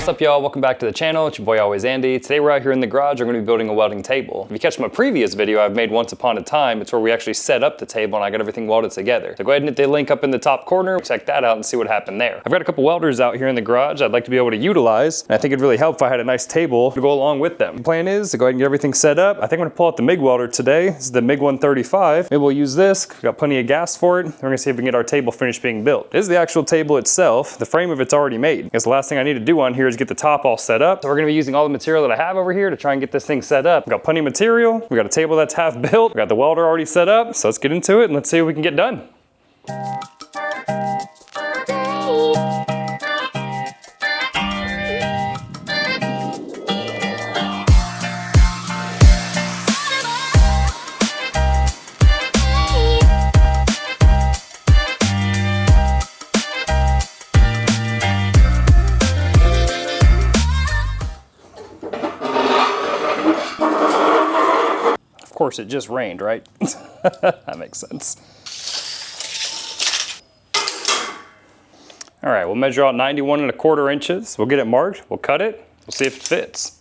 What's up, y'all? Welcome back to the channel. It's your boy Always Andy. Today we're out here in the garage. We're going to be building a welding table. If you catch my previous video I've made once upon a time, it's where we actually set up the table and I got everything welded together. So go ahead and hit the link up in the top corner, check that out and see what happened there. I've got a couple welders out here in the garage I'd like to be able to utilize, and I think it'd really help if I had a nice table to go along with them. The plan is to go ahead and get everything set up. I think I'm going to pull out the MIG welder today. This is the MIG 135. Maybe we'll use this. We've got plenty of gas for it. We're going to see if we can get our table finished being built. This is the actual table itself. The frame of it's already made. I guess the last thing I need to do on here is get the top all set up. So we're gonna be using all the material that I have over here to try and get this thing set up. We've got plenty of material. We got a table that's half built. We got the welder already set up. So let's get into it and let's see what we can get done. Of course, it just rained, right? That makes sense. All right, we'll measure out 91¼ inches. We'll get it marked, we'll cut it, we'll see if it fits.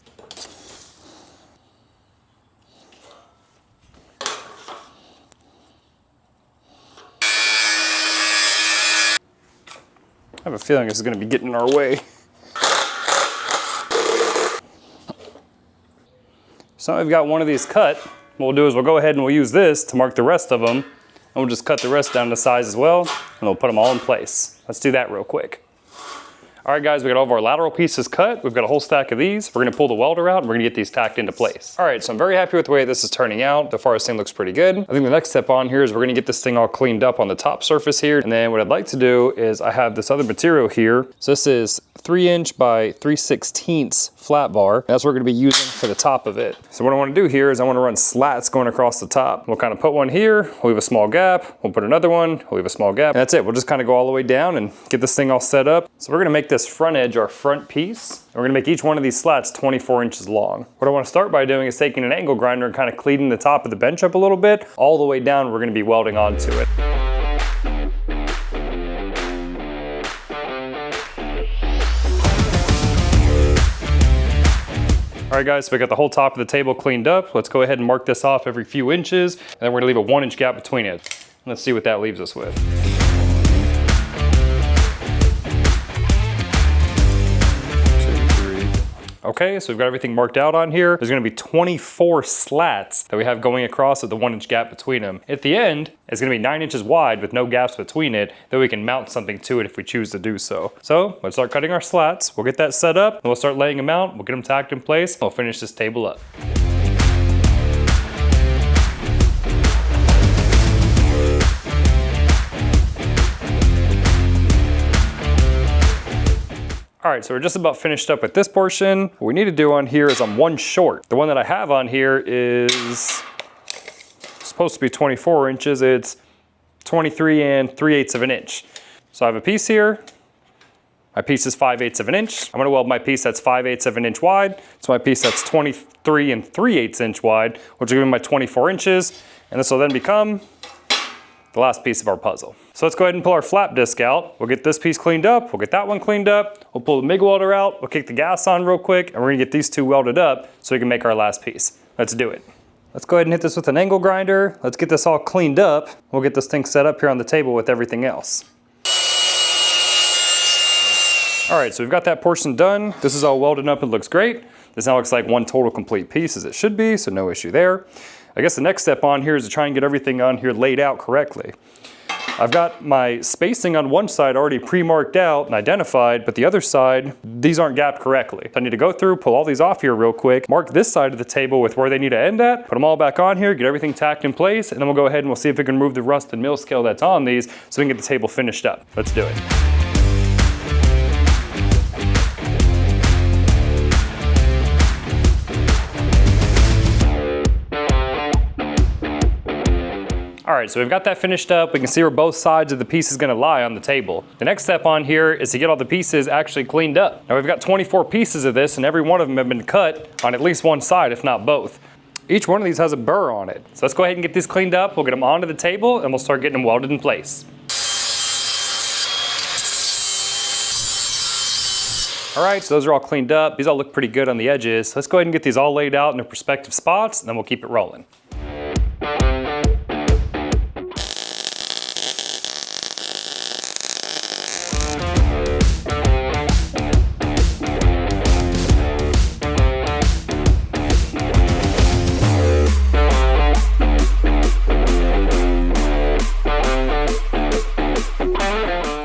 I have a feeling this is gonna be getting in our way. So I've got one of these cut. What we'll do is we'll go ahead and we'll use this to mark the rest of them, and we'll just cut the rest down to size as well, and we'll put them all in place. Let's do that real quick. All right, guys, we got all of our lateral pieces cut. We've got a whole stack of these. We're gonna pull the welder out and we're gonna get these tacked into place. All right, so I'm very happy with the way this is turning out. So far, this thing looks pretty good. I think the next step on here is we're gonna get this thing all cleaned up on the top surface here. And then what I'd like to do is I have this other material here. So this is 3" by 3/16 flat bar. That's what we're gonna be using for the top of it. So what I wanna do here is I wanna run slats going across the top. We'll kind of put one here, we'll leave a small gap, we'll put another one, we'll leave a small gap. And that's it, we'll just kind of go all the way down and get this thing all set up. So we're gonna make this front edge our front piece. And we're gonna make each one of these slats 24 inches long. What I wanna start by doing is taking an angle grinder and kind of cleaning the top of the bench up a little bit. All the way down, we're gonna be welding onto it. All right, guys, so we got the whole top of the table cleaned up. Let's go ahead and mark this off every few inches, and then we're gonna leave a 1" gap between it. Let's see what that leaves us with. Okay, so we've got everything marked out on here. There's gonna be 24 slats that we have going across with the 1" gap between them. At the end, it's gonna be 9 inches wide with no gaps between it, that we can mount something to it if we choose to do so. So let's start cutting our slats. We'll get that set up, and we'll start laying them out. We'll get them tacked in place, and we'll finish this table up. All right, so we're just about finished up with this portion. What we need to do on here is I'm one short. The one that I have on here is supposed to be 24 inches. It's 23 3/8 of an inch. So I have a piece here. My piece is 5/8 of an inch. I'm gonna weld my piece that's 5/8 of an inch wide. So my piece that's 23 3/8 inch wide, which will give me my 24 inches. And this will then become the last piece of our puzzle. So let's go ahead and pull our flap disc out. We'll get this piece cleaned up. We'll get that one cleaned up. We'll pull the MIG welder out. We'll kick the gas on real quick, and we're gonna get these two welded up so we can make our last piece. Let's do it. Let's go ahead and hit this with an angle grinder. Let's get this all cleaned up. We'll get this thing set up here on the table with everything else. All right, so we've got that portion done. This is all welded up and looks great. This now looks like one total complete piece as it should be, so no issue there. I guess the next step on here is to try and get everything on here laid out correctly. I've got my spacing on one side already pre-marked out and identified, but the other side, these aren't gapped correctly. I need to go through, pull all these off here real quick, mark this side of the table with where they need to end at, put them all back on here, get everything tacked in place, and then we'll go ahead and we'll see if we can remove the rust and mill scale that's on these so we can get the table finished up. Let's do it. All right, so we've got that finished up. We can see where both sides of the piece is gonna lie on the table. The next step on here is to get all the pieces actually cleaned up. Now we've got 24 pieces of this and every one of them have been cut on at least one side, if not both. Each one of these has a burr on it. So let's go ahead and get these cleaned up. We'll get them onto the table and we'll start getting them welded in place. All right, so those are all cleaned up. These all look pretty good on the edges. Let's go ahead and get these all laid out in their respective spots, and then we'll keep it rolling.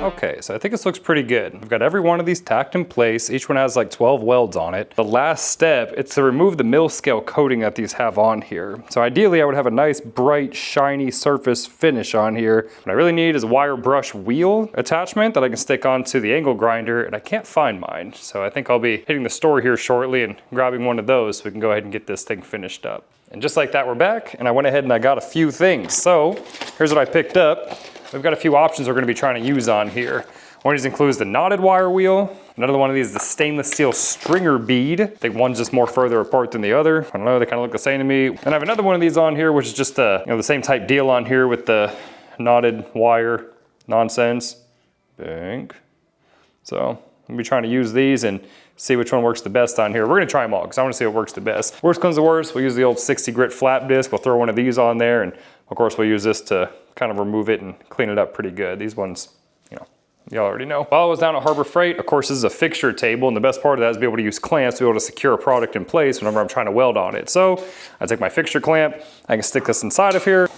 Okay, so I think this looks pretty good. I've got every one of these tacked in place. Each one has like 12 welds on it. The last step, it's to remove the mill scale coating that these have on here. So ideally I would have a nice bright shiny surface finish on here. What I really need is a wire brush wheel attachment that I can stick onto the angle grinder, and I can't find mine. So I think I'll be hitting the store here shortly and grabbing one of those so we can go ahead and get this thing finished up. And just like that, we're back, and I went ahead and I got a few things. So here's what I picked up. We've got a few options we're gonna be trying to use on here. One of these includes the knotted wire wheel. Another one of these is the stainless steel stringer bead. I think one's just more further apart than the other. I don't know, they kind of look the same to me. And I have another one of these on here, which is just the same type deal on here with the knotted wire nonsense. Bang. So I'm gonna be trying to use these and see which one works the best on here. We're gonna try them all because I wanna see what works the best. Worst comes to worst, we'll use the old 60 grit flap disc. We'll throw one of these on there, and of course we'll use this to kind of remove it and clean it up pretty good. These ones, y'all already know. While I was down at Harbor Freight, of course, this is a fixture table, and the best part of that is to be able to use clamps to be able to secure a product in place whenever I'm trying to weld on it. So I take my fixture clamp, I can stick this inside of here,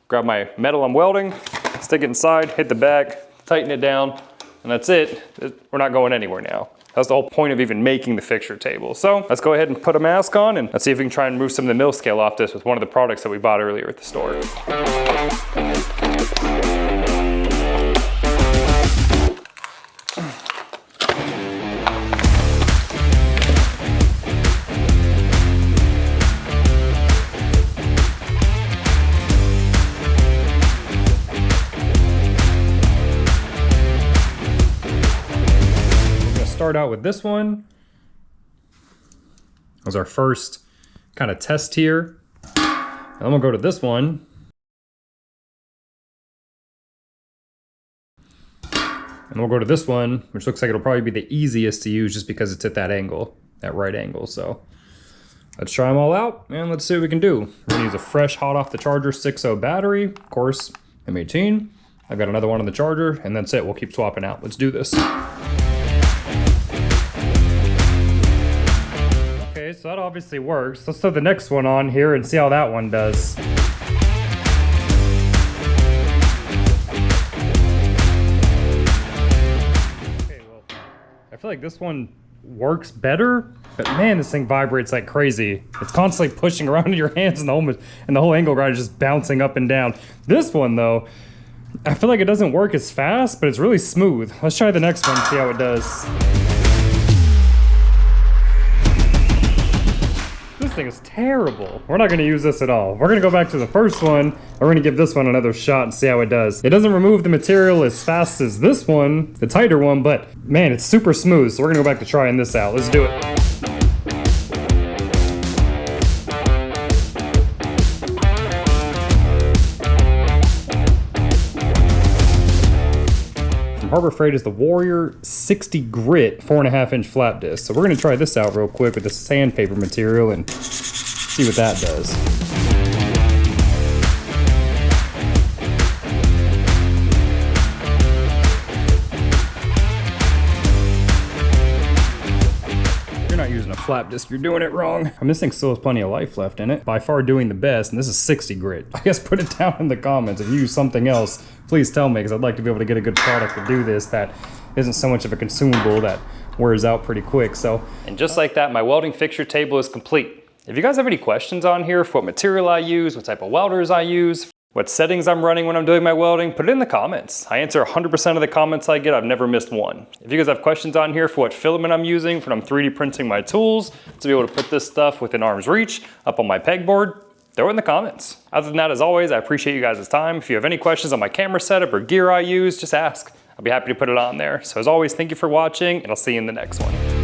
grab my metal I'm welding, stick it inside, hit the back, tighten it down, and that's it. We're not going anywhere now. That's the whole point of even making the fixture table. So let's go ahead and put a mask on, and let's see if we can try and remove some of the mill scale off this with one of the products that we bought earlier at the store. Start out with this one. That was our first kind of test here. And we'll go to this one. And we'll go to this one, which looks like it'll probably be the easiest to use just because it's at that angle, that right angle. So let's try them all out and let's see what we can do. We're gonna use a fresh hot off the charger 6.0 battery, of course, M18. I've got another one on the charger, and that's it. We'll keep swapping out. Let's do this. Okay, so that obviously works. Let's throw the next one on here and see how that one does. Okay, well, I feel like this one works better, but man, this thing vibrates like crazy. It's constantly pushing around in your hands, and the whole angle grinder is just bouncing up and down. This one though, I feel like it doesn't work as fast, but it's really smooth. Let's try the next one and see how it does. This thing is terrible. We're not gonna use this at all. We're gonna go back to the first one, and we're gonna give this one another shot and see how it does. It doesn't remove the material as fast as this one, the tighter one, but man, it's super smooth. So we're gonna go back to trying this out. Let's do it. Harbor Freight is the Warrior 60 grit 4.5 inch flat disc. So we're gonna try this out real quick with the sandpaper material and see what that does. Using a flap disc, you're doing it wrong. I mean, this thing still has plenty of life left in it. By far doing the best, and this is 60 grit. I guess put it down in the comments. If you use something else, please tell me, because I'd like to be able to get a good product to do this that isn't so much of a consumable that wears out pretty quick. So, and just like that, my welding fixture table is complete. If you guys have any questions on here for what material I use, what type of welders I use, what settings I'm running when I'm doing my welding, put it in the comments. I answer 100% of the comments I get. I've never missed one. If you guys have questions on here for what filament I'm using when I'm 3D printing my tools to be able to put this stuff within arm's reach up on my pegboard, throw it in the comments. Other than that, as always, I appreciate you guys' time. If you have any questions on my camera setup or gear I use, just ask. I'll be happy to put it on there. So as always, thank you for watching, and I'll see you in the next one.